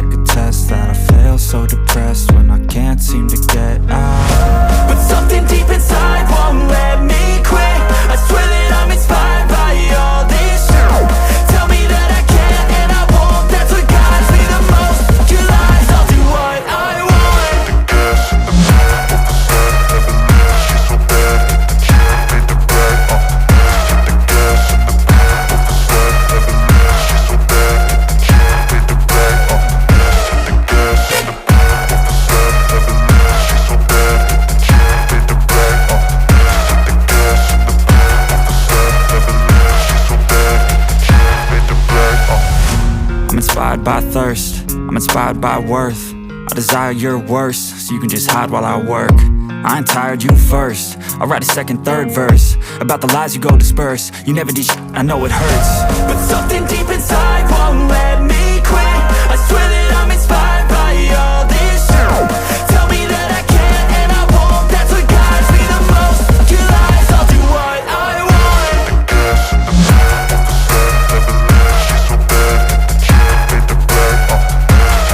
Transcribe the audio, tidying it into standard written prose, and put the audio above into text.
like a test that I fail, so depressed when I can't seem to get out. But something deep inside won't let me quit. I swear that I'm inspired by all this shit. Tell me that I can't and I won't. That's what guides me the most. Your lies, I'll do what I want. The gas in the back of the set, never knew she's so bad. She made the brag, the gas in the back of the set, never knew she's so bad. She made the brag, the gas in the back of the set, never knew she's so bad. She made the brag, the gas in the back of the set, never knew she's so bad. She made the brag, I'm inspired by thirst, I'm inspired by worth. I desire your worst, so you can just hide while I work. I ain't tired, you first. I'll write a second, third verse about the lies you go disperse. You never did shit, I know it hurts. But something deep inside won't let